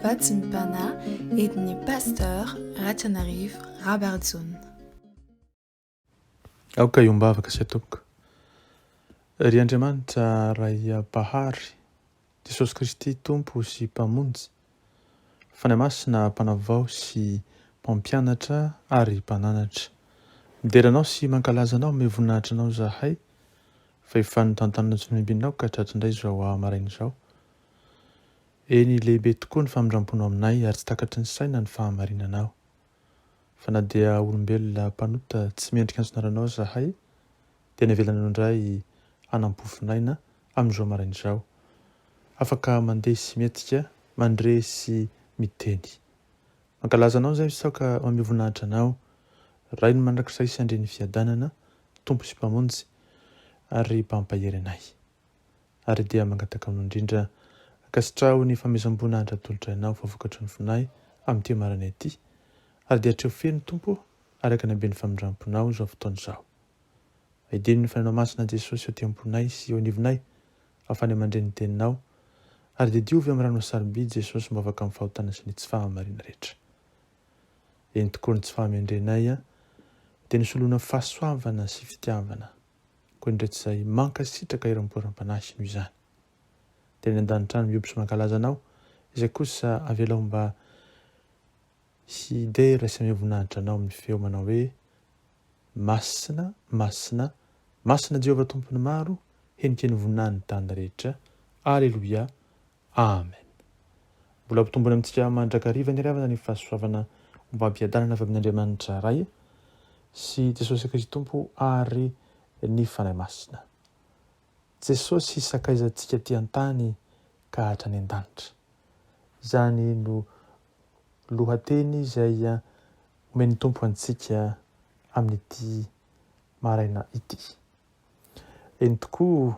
Vatsim-pana ediny pasteur Ratsanarivo Rabardson. Aoka iombavaka sy atopaka. Ry Andriamanitra ray Pahary, Jesosy Kristy Tompo sy Mpamonjy, Fanahy Masina mpanavao sy mpampianatra ary mpananatra. Mideranao sy mankalaza anao ame voninahitra anao zahay, fa efa notantanana tsy mimbinao ka tratryndray zao maraina izao. Eny lehibe tokoa ny famindramponao aminay ary tsy takatry ny saina ny fahamarinanao. Fa na dia olombelona mpanota tsy mendrika ansonaranao zahay, dia navelanao indray anampofinaina amin'izao maraina izao. Afaka mandeha sy mietika, mandre sy miteny. Mankalaza anao zay saoka ame voninahitra anao, ray ny mandrakizay sy andre ny fiadanana, tompo sy mpamonjy ary mpampahery anay. Ary dia mangataka aminao indrindra akasitraho ny famezam-boninahitra atolotra anao fa vokatry ny finay amin'ity marana ity. Ary dia hatreo feno tompo araka ny aben'ny famindramponao zao fotoana izao. Aidiny ny fananao masina Jesosy eo temponay sy eo anivonay, afany amandreny ny teninao, ary dia diovy amin'ny rano sarobidy Jesosy mba afaka amin'ny fahotana sy ny tsy fahamarina rehetra. Eny tokoa ny tsy fahamendrenay dia nisoloana fahasoavana sy fitiavana, koa indray tsy izay mankasitraka iram-poram-panahy noho izany. Dia ny an-danitra any mioby sy mankalaza anao, izay kosa avelao mba hidera sy ame voninahitra anao amin'ny feo manao hoe: Masina, masina, masina Jehovah tompony maro, henike ny voninahiny tany rehetra. Aleluia, amen. Mbola mpitombony amintsika mandrakariva ny ravana ny fahasoavana mba ampiadanana avy amin'Andriamanitra ray sy Jesosy Kristy Tompo ary ny fanahy masina. Jesosy sakaizantsika ty an-tany ka hatrany an-danitra. Izany no lohateny izay omeny tompo antsika amin'ity maraina ity. Eny tokoa,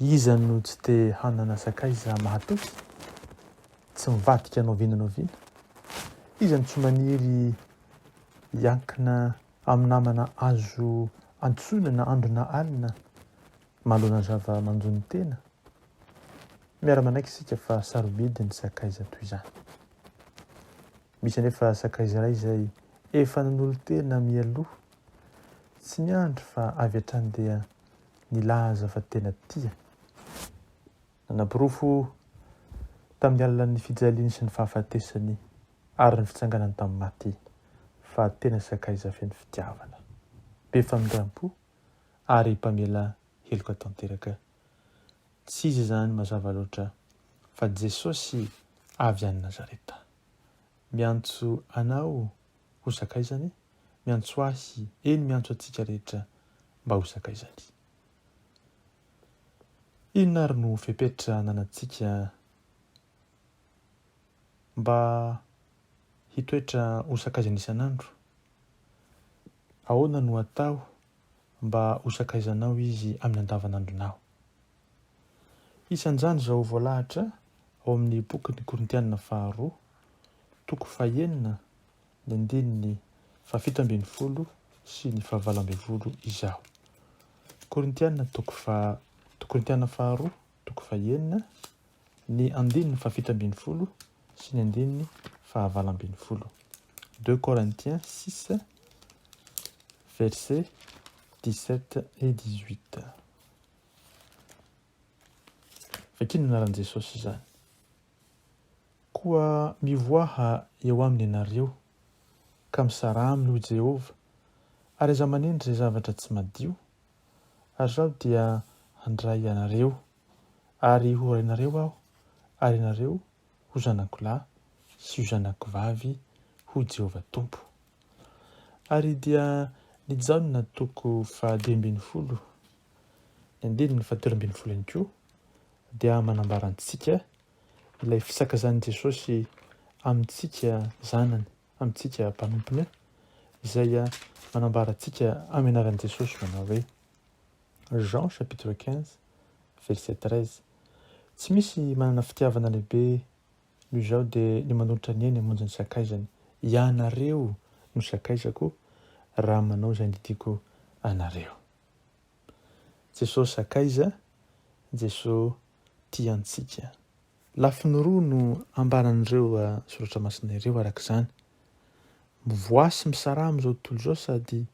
iza no tsy te hanana sakaiza mahatoky, tsy mivadika anao viana. Iza no tsy maniry hiankina amin'ny namana azo antsonana andro na alina, manoloana zava-manjon'ny tena. Miara-manaiky isika fa sarobidy ny sakaiza toy izany. Misy anefa sakaiza iray izay efa nanolo-tena mialoha, tsy niandry fa avy hatrany dia nilaza fa tena tia. Nanam-pirofo tamin'ny alalan'ny fijaliany sy ny fahafatesany ary ny fitsanganany tamin'ny maty, fa tena sakaiza feno fitiavana, be famindrampo ary mpamela heloka tanteraka. Tsy izy izany mazava loatra fa Jesosy avy any Nazareta. Miantso anao ho sakaizany, miantso ahy, eny miantso antsika rehetra mba ho sakaizany. Inona ary no fepetra ananantsika mba hitoetra ho sakaizana isan'andro? Ahoana no atao mba ho sakaizanao izy amin'ny andavanandronao? Isan'izany izao voalahatra ao amin'ny bokin'ny Korintianina 2, toko 9, ny andininy 17 sy ny 18 izao. Korintianina 2, toko 9, ny andininy 17 sy ny andininy 18. 2 Corinthiens 6, versets 17 et 18. Vakino anaran'i Jesosy izany. Koa mivoaha eo aminy ianareo ka misara aminy ho Jehova, ary aza manendry izay zavatra tsy madio, ary zao dia handray anareo ary ho rainareo aho, ary ianareo ho zanakolahy sy ho zanakivavy ho Jehova Tompo. Ary dia nijaonina toko 12, ny andininy 17 ihany koa, dia manambara antsika ilay fisakazan'i Jesosy amintsika zanany, amintsika mpanompony, izay manambara antsika amin'ny anaran'i Jesosy manao hoe: Jean chapitre 15, verset 13. Tsy misy manana fitiavana lehibe noho izao dia ny manolotra ny eny hamonjy ny sakaizany. Ianareo no sakaizako raha manao izay nidiko anareo. Jesosy sakaiza, Jesosy tia antsika. lafiny roa no ambaran'ireo soratra masina ireo araka izany. Mivoasy misara amin'izao tontolo izao sady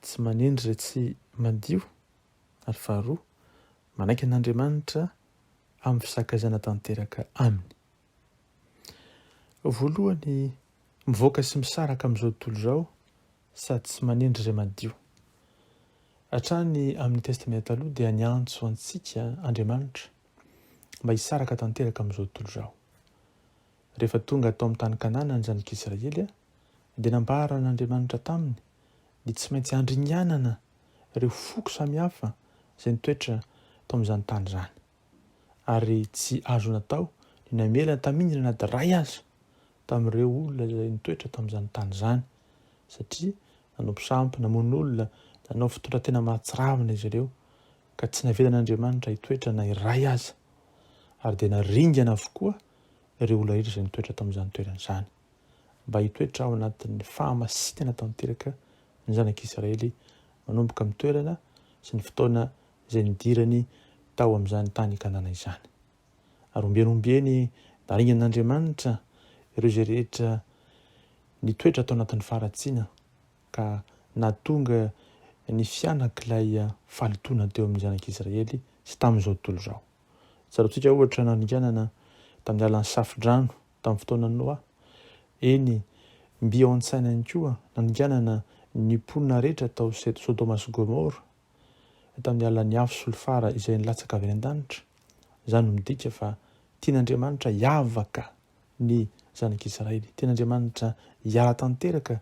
tsy manendry izay tsy madio, ary faharoa manaiky an'Andriamanitra amin'ny fisakazana tanteraka aminy. Voalohany, mivoaka sy misaraka amin'izao tontolo izao sady tsy manendry izay madio. Hatrany amin'ny testamenta taloha dia niantso antsika Andriamanitra mba hisaraka tanteraka amin'izao tontolo izao. Rehefa tonga tao amin'ny tany Kanana ny zanak'Israely dia nambara n'Andriamanitra taminy dia tsy maintsy andringanana ireo foko samihafa izay nitoetra tao amin'izany tany izany. Ary tsy azo natao ny namela tamingana na ray aza tamin'ireo olona izay nitoetra tamin'izany tany izany, satria nanao mpisampy, namono olona, nanao fitondran-tena mahatsiravina izy ireo ka tsy navelan'Andriamanitra hitoetra na iray aza, ary dia naringana avokoa ireo olona rehetra izay nitoetra tamin'izany toerana izany, mba hitoetra ao anatin'ny fahamasitana tanteraka ny zanak'Israely manomboka amin'ny toerana sy ny fotoana izay nidirany tao amin'izany tany Kanana izany. Ary ombieny naringan'Andriamanitra ireo izay rehetra nitoetra tao anatin'ny faharatsiana ka nahatonga ny fianak'ilay falitona teo amin'ny zanak'Israely sy tamin'izao tontolo izao. Tsarantsika ohatra naringanana tamin'ny alan'ny Safi-drano tamin'ny fotoana Noa. Eny mby ao an-tsaina ihany koa naringanana ny mponina rehetra tao Sodoma sy Gomora tamin'ny alan'ny afo sy olofara izay nilatsaka avy any an-danitra. Izany no midika fa tian'Andriamanitra hiavaka ny zanak'Israely, tian'Andriamanitra hiala tanteraka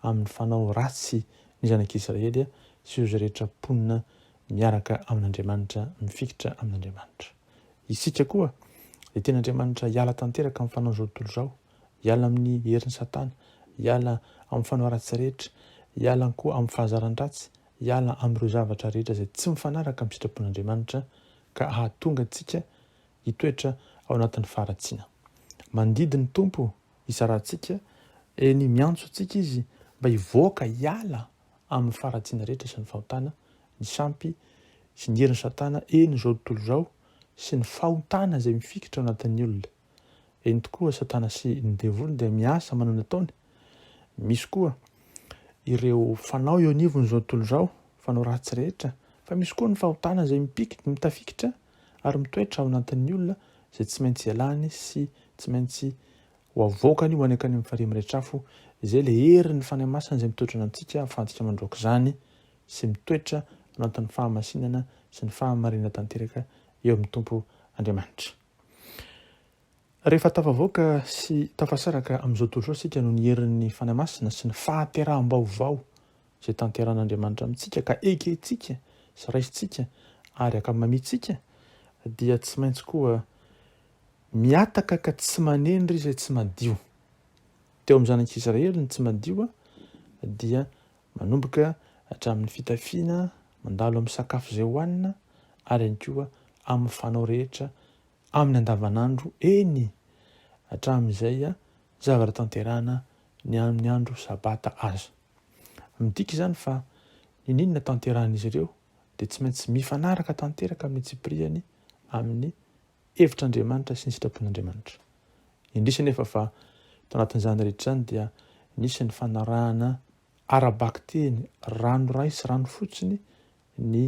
amin'ny fanao ratsy ny zanak'Israely sy ireo rehetra mponina miaraka amin'Andriamanitra, mifikitra amin'Andriamanitra. Isika koa dia tian'Andriamanitra hiala tanteraka amin'ny fanao izao tontolo izao, hiala amin'ny herin'ny Satana, hiala amin'ny fanao ratsy rehetra, hiala koa amin'ny fahazaran-dratsy, hiala amin'ireo zavatra rehetra izay tsy mifanaraka amin'ny sitrapon'Andriamanitra ka hahatonga antsika hitoetra ao anatin'ny faharatsiana. Mandidy ny Tompo hizarantsika, eny miantso antsika izy mba hivoaka hiala amin'ny faharatsiana rehetra sy ny fahotana, ny sampy sy ny herin'ny Satana eny izao tontolo izao sy ny fahotana izay mifikitra ao anatin'ny olona. Eny tokoa Satana sy ny devoly dia miasa manao nataony. Misy koa ireo fanao eo anivon'izao tontolo izao, fanao ratsy rehetra, fa misy koa ny fahotana izay mitafikitra ary mitoetra ao anatin'ny olona izay tsy maintsy ialany sy tsy maintsy ho avoakany ho any akany amin'ny farihy mirehetrafo, izay le herin'ny fanahy masina izay mitoetra antsika ahafahantsika mandroaka izany sy mitoetra ao anatin'ny fahamasinana sy ny fahamarinana tanteraka eo amin'ny Tompo Andriamanitra. Rehefa tafavoaka sy tafasaraka amin'izao tontolo izao isika no ny herin'ny fanahy masina sy ny fahateraham-baovao izay tanteran'Andriamanitra amintsika ka ekentsika sy raisintsika ary akamamitsika, dia tsy maintsy koa miataka ka tsy manendry izay tsy madio. Teo amin'ny zanak'Israely ny tsy madio dia manomboka hatramin'ny fitafiana, mandalo amin'ny sakafo izay hohanina, ary ihany koa amin'ny fanao rehetra amin'ny andavanandro, eny hatramin'izay zavatra tanterahana ny amin'ny andro sabata aza. Midika izany fa ny ninona tanterahan'izy ireo dia tsy maintsy mifanaraka tanteraka amin'ny tsipiriany amin'ny hevitr'Andriamanitra sy ny sitrapon'Andriamanitra. Indrisy nefa fa tao anatin'izany rehetra izany dia nisy ny fanarahana ara-baky-teny, ranoray sy rano fotsiny ny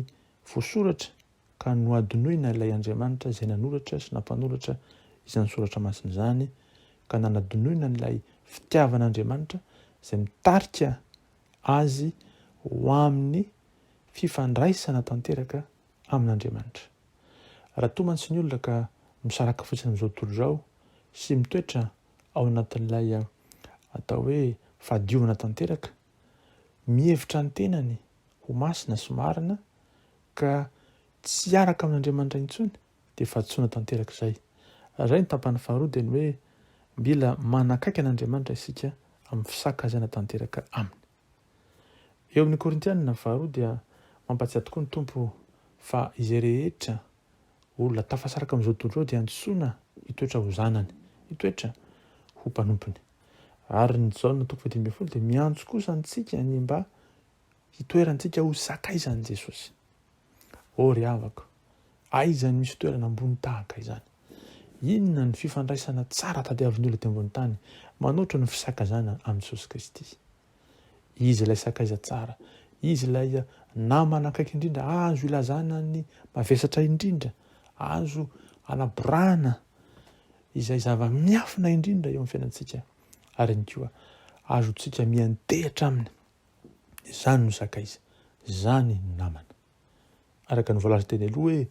voasoratra ka noadinoina ilay Andriamanitra izay nanoratra sy nampanoratra izany soratra masina izany, ka nanadinoina n'ilay fitiavan'Andriamanitra izay mitarika azy ho amin'ny fifandraisana tanteraka amin'Andriamanitra. Raha tomantsy ny olona ka misaraka fotsiny amin'izao tontolo izao sy mitoetra ao anatin'ilay atao hoe fahadiovana tanteraka, mihevitra ny tenany ho masina sy marina ka tsy araka amin'Andriamanitra intsony, dia fahantsoana tanteraka izay. Izay ny tapany faharoa dia ny hoe mila manakaiky an'Andriamanitra isika amin'ny fisakazana tanteraka aminy. Eo amin'ny Korintianina faharoa dia mampatsiahy tokoa ny Tompo fa izay rehetra olona tafasaraka amin'izao tontolo izao dia antsoina hitoetra ho zanany, hitoetra ho mpanompony. Ary ny Jaona 1:10 dia miantso kosa antsika ny mba hitoerantsika ho sakaizan'i Jesosy. O ry havako, aizany misy toerana ambony tahaka izany. inona ny fifandraisana tsara tadiavin'ny olona teo ambony tany manoatra ny fisakazana amin'ny Jesosy Kristy. Izy ilay sakaiza tsara, izy ilay namana akaiky indrindra, azo ilazana ny mavesatra indrindra, azo anaborana izay zava-miafina indrindra eo amin'ny fiainantsika, ary ihany koa azo tsika miantehitra aminy. Izany no sakaiza, izany no namana. Araka ny voalaza teny aloha hoe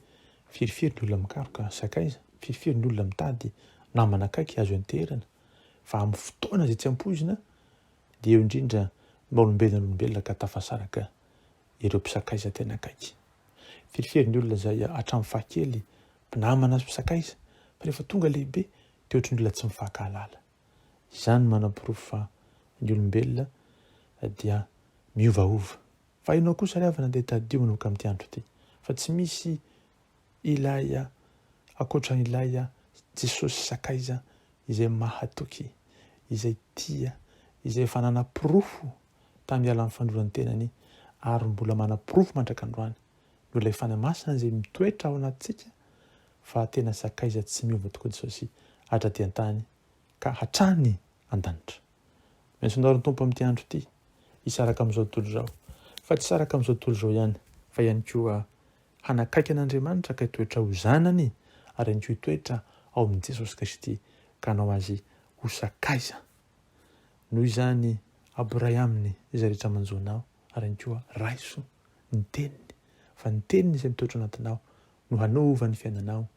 firifiry ny olona mikaroka sakaiza, firifiry ny olona mitady namana akaiky azo anterana, fa amin'ny fotoana izay tsy ampoizina dia eo indrindra olombelona ka tafasaraka ireo mpisakaiza tena akaiky. Firifiry ny olona izay hatramin'ny fahakely mpinamana azy mpisakaiza, fa rehefa tonga lehibe dia ohatry ny olona tsy mifankahalala. Izany manam-porofo fa ny olombelona dia miovaova. Fa ianao kosa ry havana dia tadionao ka amin'ity andro ity, fa tsy misy ilay ankoatran'ilay Jesosy sakaiza izay mahatoky, izay tia, izay efa nanam-porofo tamin'ny alan'ny fandroany tenany, ary mbola manam-porofo mandrakandroany no ilay fanamasina izay mitoetra ao anatintsika, fa tena sakaiza tsy miova tokoa Jesosy hatraty an-tany ka hatrany an-danitra. Maintsy andao ny Tompo amin'ity andro ity hisaraka amin'izao tontolo izao, fa tsy saraka amin'izao tontolo izao ihany, fa ihany koa hanakaiky an'Andriamanitra ka hitoetra ho zanany, ary ihany koa hitoetra ao amin'i Jesosy Kristy ka hanao azy ho sakaiza. Noho izany aboray aminy izay rehetra manjonao, ary ihany koa raiso ny teniny, fa ny teniny izay mitoetra anatinao no hanova ny fiainanao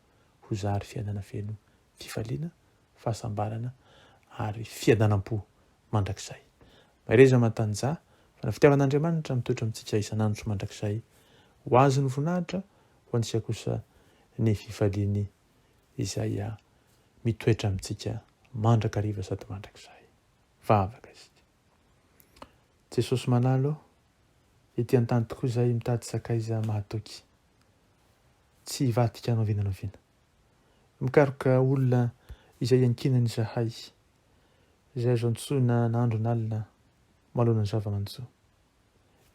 ho zary fiainana feno fifaliana, fahasambarana ary fiadanam-po mandrakizay. Mahereza mantanja fa ny fitiavan'Andriamanitra mitoetra amintsika isan'andro sy mandrakizay, ho azy ny voninahitra, ho antsika kosa ny fifaliany izay mitoetra amintsika mandrakariva sady mandrakizay. Vavaka isika. Jesosy manalo ety an-tany tokoa izay mitady sakaiza mahatoky, tsy hivadika noviana. Mikaroka olona izay ankinany zahay, izay azo antsoina na andro n'alina manoloana ny zava-mantsoa.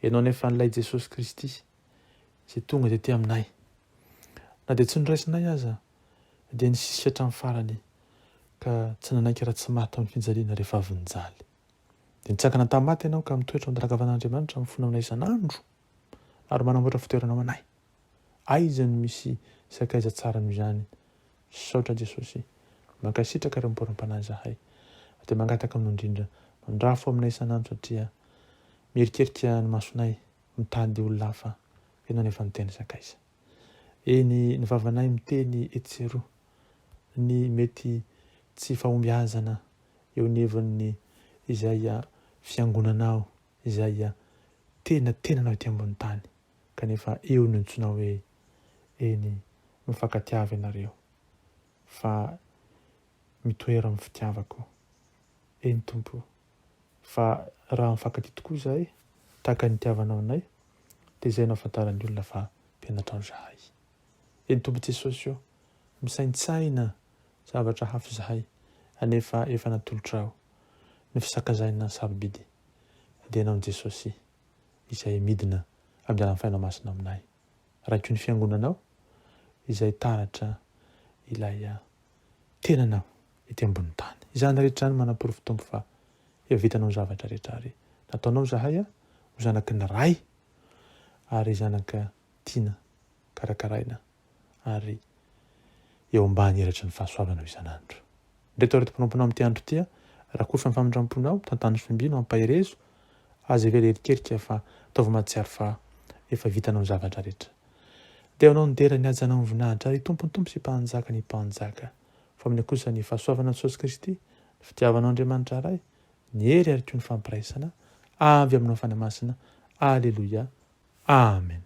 Ianao nefa n'ilay Jesosy Kristy izay tonga dia ety aminay, na dia tsy noraisinay aza dia nisisy hatramin'ny farany ka tsy nanaiky raha tsy maty amin'ny finjaliana rehefa avy nijaly. Dia nitsakana tamaty ianao ka mitoetra ao an-darakavan'Andriamanitra amin'ny fonao isan'andro ary manamboatra fitoeranao anay. Aiza no misy sakaiza tsara noho izany? Saotra Jesosy, mankasitraka ary miporam-panahy zahay, dia mangataka aminao indrindra mandrafo aminay isan'andro satria mierikerika ny masonay mitady olona hafa, ianao nefa miteny sakaiza. Eny ny vavanay miteny etseroa, ny mety tsy fahombiazana eo nevon'ny izay fiangonanao, izay tenanao ety ambony tany, kanefa eo no ntsonao hoe eny mifankatiava ianareo, fa mitoera amin'ny fitiavako. Eny Tompo, fa raha mifankatia tokoa izahay tahaka ny itiavanao anay, dia izay no ahafantaran'ny olona fa mpianatra ao zahay. Eny Tompo Jesosy eo, misaintsaina zavatra hafa zahay, anefa efa natolotra ao ny fisakazaina sarobidy. Dia ianao Jesosy izay midina amin'ny alan'ny fahaina masina aminay. Raiko ny fiangonanao izay taratra ilay tenanao ety ambony tany. Izany rehetra ny manam-porofo Tompo fa efa vitanao ny zavatra rehetra ary. Nataonao zahay ho zanaky ny ray ary zanaka tiana karakaraina ary eo ambany heratry ny fahasoavanao isan'andro. Ndreto aretim-ponomponao amin'ity andro ity, raha koa fa ny famindram-ponao tantany sy fimbino ampaherezo azy evela erikerika fa ataovy mahatsiaro fa efa vitanao ny zavatra rehetra. Dia anao nidera ny hajanao ny voninahitra ary tompony Tompo sy mpanjaka ny mpanjaka, fa amin'ny kosa ny fahasoavana Jesosy Kristy, ny fitiavanao Andriamanitra ray, ny hery ary koa ny fampiraisana avy aminao fanahy masina. Aleloia. Amen.